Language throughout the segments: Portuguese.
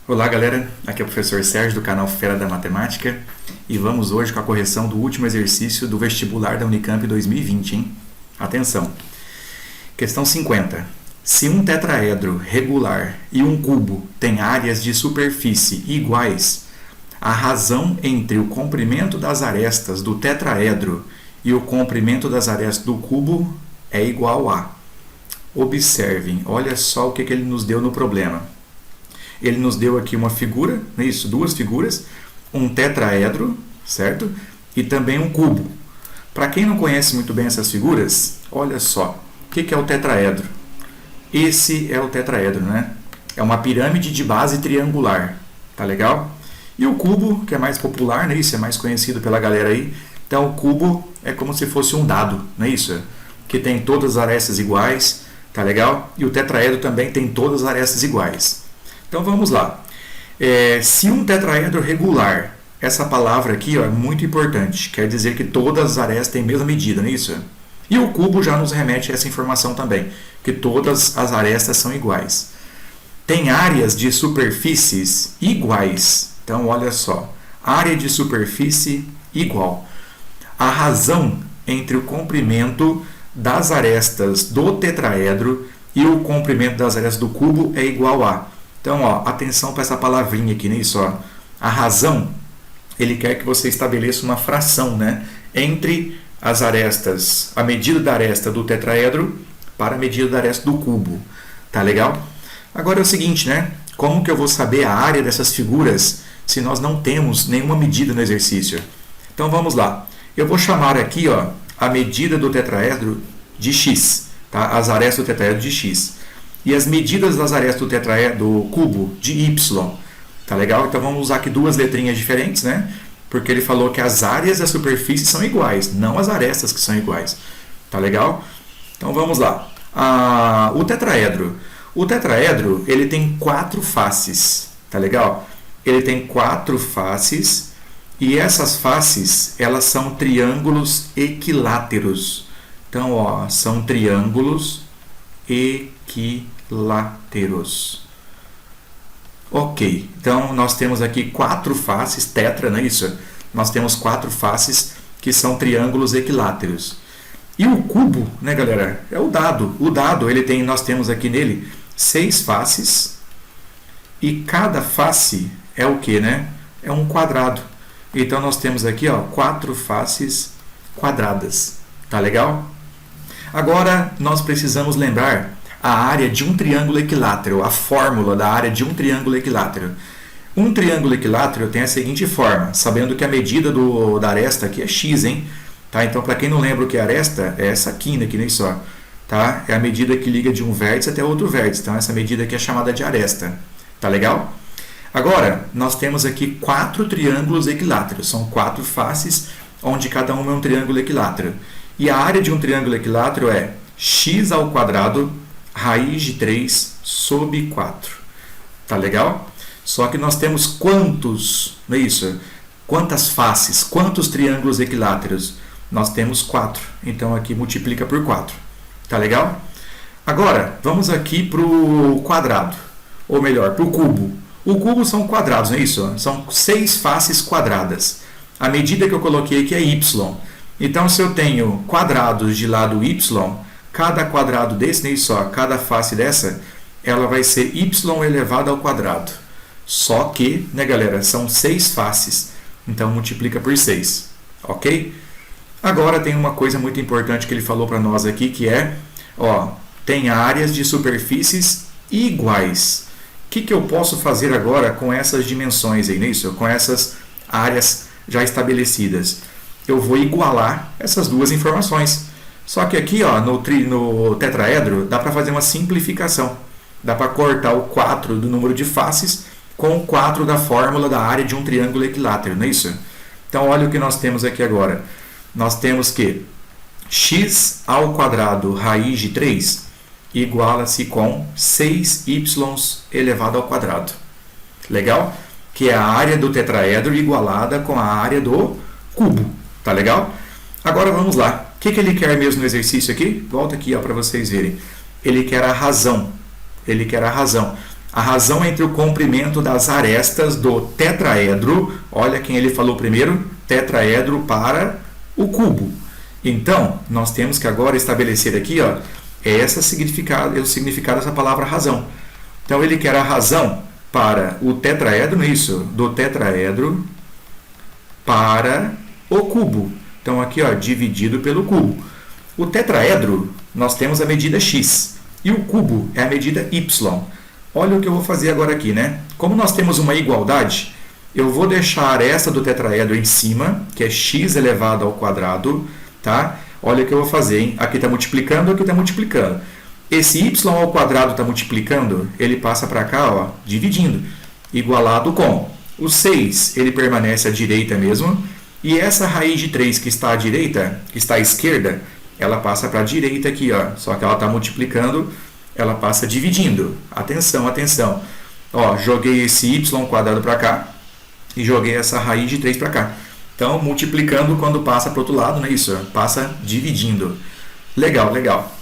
Olá galera, aqui é o professor Sérgio do canal Fera da Matemática e vamos hoje com a correção do último exercício do vestibular da Unicamp 2020, hein? Atenção! Questão 50. Se um tetraedro regular e um cubo têm áreas de superfície iguais, a razão entre o comprimento das arestas do tetraedro e o comprimento das arestas do cubo é igual a... Observem, olha só o que ele nos deu no problema. Ele nos deu aqui uma figura, isso, duas figuras, um tetraedro, certo? E também um cubo. Para quem não conhece muito bem essas figuras, olha só, o que é o tetraedro? Esse é o tetraedro, né? É uma pirâmide de base triangular, tá legal? E o cubo, que é mais popular, né? Isso é mais conhecido pela galera aí. Então o cubo é como se fosse um dado, não é isso? Que tem todas as arestas iguais, tá legal? E o tetraedro também tem todas as arestas iguais. Então vamos lá. Se um tetraedro regular, essa palavra aqui ó, é muito importante, quer dizer que todas as arestas têm a mesma medida, não é isso? E o cubo já nos remete a essa informação também, que todas as arestas são iguais. Tem áreas de superfícies iguais. Então olha só, área de superfície igual. A razão entre o comprimento das arestas do tetraedro e o comprimento das arestas do cubo é igual a... Então, ó, atenção para essa palavrinha aqui, nisso, ó. A razão, ele quer que você estabeleça uma fração, né, entre as arestas, a medida da aresta do tetraedro para a medida da aresta do cubo. Tá legal? Agora é o seguinte, né? Como que eu vou saber a área dessas figuras se nós não temos nenhuma medida no exercício? Então, vamos lá. Eu vou chamar aqui, ó, a medida do tetraedro de x, tá? As arestas do tetraedro de x. E as medidas das arestas do tetraedro do cubo de y. Tá legal? Então vamos usar aqui duas letrinhas diferentes, né? Porque ele falou que as áreas da superfície são iguais, não as arestas que são iguais. Tá legal? Então vamos lá. O tetraedro. O tetraedro, ele tem 4 faces. Tá legal? Ele tem 4 faces e essas faces, elas são triângulos equiláteros. Então, ó, são triângulos equiláteros. Ok, então nós temos aqui 4 faces, tetra, não é isso? Nós temos 4 faces que são triângulos equiláteros. E o cubo, né, galera? É o dado. O dado, nós temos aqui nele 6 faces e cada face é o que, né? É um quadrado. Então nós temos aqui, ó, 4 faces quadradas. Tá legal? Agora, nós precisamos lembrar a área de um triângulo equilátero, a fórmula da área de um triângulo equilátero. Um triângulo equilátero tem a seguinte forma, sabendo que a medida da aresta aqui é x, hein? Tá? Então, para quem não lembra o que é aresta, é essa quina aqui, nem só. Tá? É a medida que liga de um vértice até outro vértice. Então, essa medida aqui é chamada de aresta. Tá legal? Agora, nós temos aqui 4 triângulos equiláteros. São 4 faces, onde cada uma é um triângulo equilátero. E a área de um triângulo equilátero é x ao quadrado raiz de 3 sobre 4. Tá legal? Só que nós temos quantos, não é isso? Quantas faces, quantos triângulos equiláteros? Nós temos 4. Então aqui multiplica por 4. Tá legal? Agora, vamos aqui para o quadrado. Ou melhor, para o cubo. O cubo são quadrados, não é isso? São 6 faces quadradas. A medida que eu coloquei aqui é y. Então, se eu tenho quadrados de lado y, cada quadrado desse, nem só, cada face dessa, ela vai ser y elevado ao quadrado. Só que, né, galera, são 6 faces. Então, multiplica por 6. Ok? Agora, tem uma coisa muito importante que ele falou para nós aqui, que é, ó, tem áreas de superfícies iguais. O que eu posso fazer agora com essas dimensões aí, não é isso? Com essas áreas já estabelecidas? Eu vou igualar essas duas informações. Só que aqui, ó, no tetraedro, dá para fazer uma simplificação. Dá para cortar o 4 do número de faces com o 4 da fórmula da área de um triângulo equilátero, não é isso? Então, olha o que nós temos aqui agora. Nós temos que x ao quadrado raiz de 3 iguala-se com 6y elevado ao quadrado. Legal? Que é a área do tetraedro igualada com a área do cubo. Tá legal? Agora vamos lá. O que ele quer mesmo no exercício aqui? Volta aqui para vocês verem. Ele quer a razão. Ele quer a razão. A razão entre o comprimento das arestas do tetraedro, olha quem ele falou primeiro, tetraedro para o cubo. Então, nós temos que agora estabelecer aqui, ó, é o significado dessa palavra razão. Então, ele quer a razão para o tetraedro, isso, do tetraedro para o cubo. Então, aqui, ó, dividido pelo cubo. O tetraedro, nós temos a medida x, e o cubo é a medida y. Olha o que eu vou fazer agora aqui, né? Como nós temos uma igualdade, eu vou deixar a aresta do tetraedro em cima, que é x elevado ao quadrado, tá? Olha o que eu vou fazer, hein? Aqui está multiplicando, aqui está multiplicando. Esse y ao quadrado está multiplicando, ele passa para cá, ó, dividindo, igualado com o 6, ele permanece à direita mesmo, e essa raiz de 3 que está à direita, que está à esquerda, ela passa para a direita aqui, ó, só que ela está multiplicando, ela passa dividindo. Atenção, atenção. Ó, joguei esse y quadrado para cá e joguei essa raiz de 3 para cá. Então, multiplicando quando passa para o outro lado, não é isso? Passa dividindo. Legal, legal.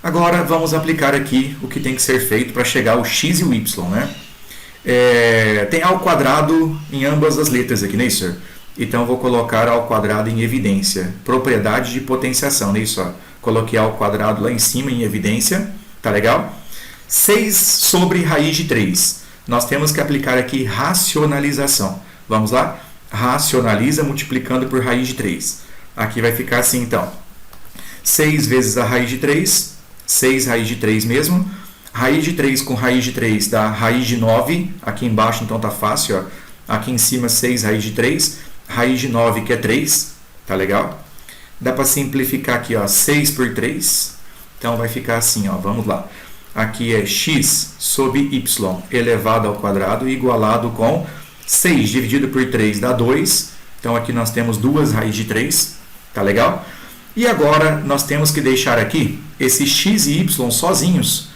Agora, vamos aplicar aqui o que tem que ser feito para chegar ao x e o y, né? Tem ao quadrado em ambas as letras aqui, não é isso? Então, vou colocar ao quadrado em evidência. Propriedade de potenciação, não é isso? Coloquei ao quadrado lá em cima em evidência. Tá legal? 6 sobre raiz de 3. Nós temos que aplicar aqui racionalização. Vamos lá? Racionaliza multiplicando por raiz de 3. Aqui vai ficar assim, então. 6 vezes a raiz de 3. 6 raiz de 3 mesmo. Raiz de 3 com raiz de 3 dá raiz de 9. Aqui embaixo, então, tá fácil. Ó. Aqui em cima, 6 raiz de 3. Raiz de 9, que é 3. Tá legal? Dá para simplificar aqui, ó, 6 por 3. Então, vai ficar assim, ó, vamos lá. Aqui é x sobre y elevado ao quadrado igualado com 6 dividido por 3 dá 2. Então, aqui nós temos 2 raiz de 3. Tá legal? E agora, nós temos que deixar aqui esse x e y sozinhos.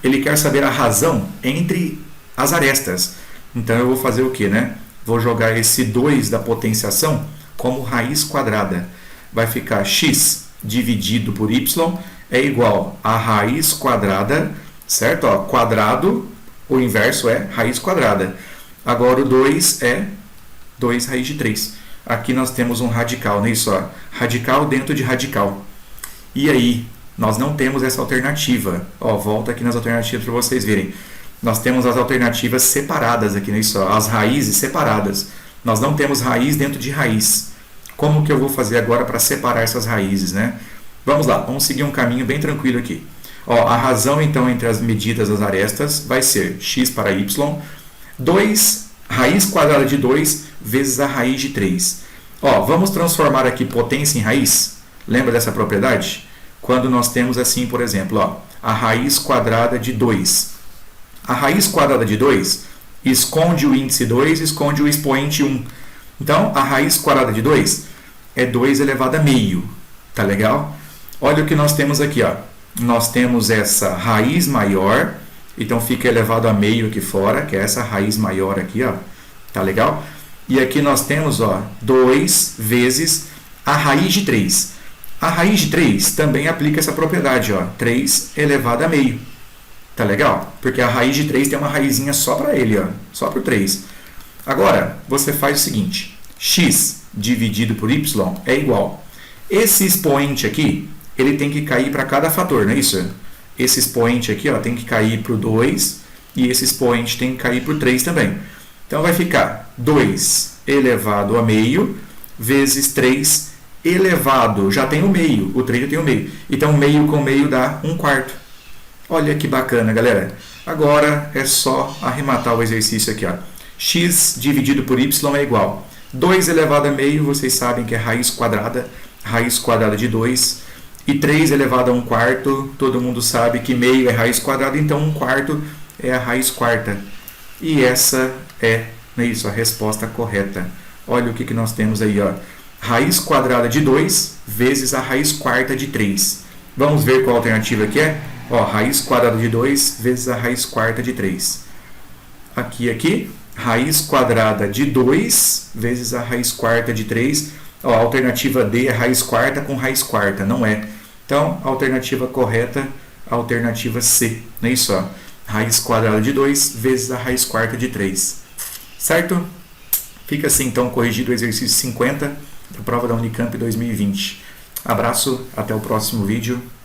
Ele quer saber a razão entre as arestas. Então, eu vou fazer o quê, né? Vou jogar esse 2 da potenciação como raiz quadrada. Vai ficar x dividido por y é igual a raiz quadrada, certo? Ó, quadrado, o inverso é raiz quadrada. Agora o 2 é 2 raiz de 3. Aqui nós temos um radical, não é isso? Ó, radical dentro de radical. E aí, nós não temos essa alternativa. Ó, volta aqui nas alternativas para vocês verem. Nós temos as alternativas separadas aqui, não é isso? Ó, as raízes separadas. Nós não temos raiz dentro de raiz. Como que eu vou fazer agora para separar essas raízes, né? Vamos lá, vamos seguir um caminho bem tranquilo aqui. Ó, a razão, então, entre as medidas das arestas vai ser x para y, 2, raiz quadrada de 2 vezes a raiz de 3. Ó, vamos transformar aqui potência em raiz? Lembra dessa propriedade? Quando nós temos assim, por exemplo, ó, a raiz quadrada de 2. A raiz quadrada de 2 esconde o índice 2, esconde o expoente 1. Então, a raiz quadrada de 2 é 2 elevado a meio. Tá legal? Olha o que nós temos aqui, ó. Nós temos essa raiz maior, então fica elevado a meio aqui fora, que é essa raiz maior aqui, ó. Tá legal? E aqui nós temos, ó, 2 vezes a raiz de 3. A raiz de 3 também aplica essa propriedade, ó, 3 elevado a meio. Tá legal? Porque a raiz de 3 tem uma raizinha só para ele, ó, só para o 3. Agora, você faz o seguinte, x dividido por y é igual. Esse expoente aqui, ele tem que cair para cada fator, não é isso? Esse expoente aqui, ó, tem que cair para o 2 e esse expoente tem que cair para o 3 também. Então, vai ficar 2 elevado a meio vezes 3 elevado. Já tem o meio, o 3 já tem o meio. Então, meio com meio dá 1/4. Olha que bacana, galera. Agora, é só arrematar o exercício aqui, ó. X dividido por y é igual. 2 elevado a meio, vocês sabem que é raiz quadrada de 2. E 3 elevado a 1/4, todo mundo sabe que meio é raiz quadrada, então 1/4 é a raiz quarta. E essa é isso, a resposta correta. Olha o que nós temos aí, ó. Raiz quadrada de 2 vezes a raiz quarta de 3. Vamos ver qual a alternativa que é? Ó, raiz quadrada de 2 vezes a raiz quarta de 3. Aqui, raiz quadrada de 2 vezes a raiz quarta de 3. Ó, a alternativa D é raiz quarta com raiz quarta, não é. Então, a alternativa correta, a alternativa C. Não é isso? Ó. raiz quadrada de 2 vezes a raiz quarta de 3. Certo? Fica assim então corrigido o exercício 50 da prova da Unicamp 2020. Abraço, até o próximo vídeo.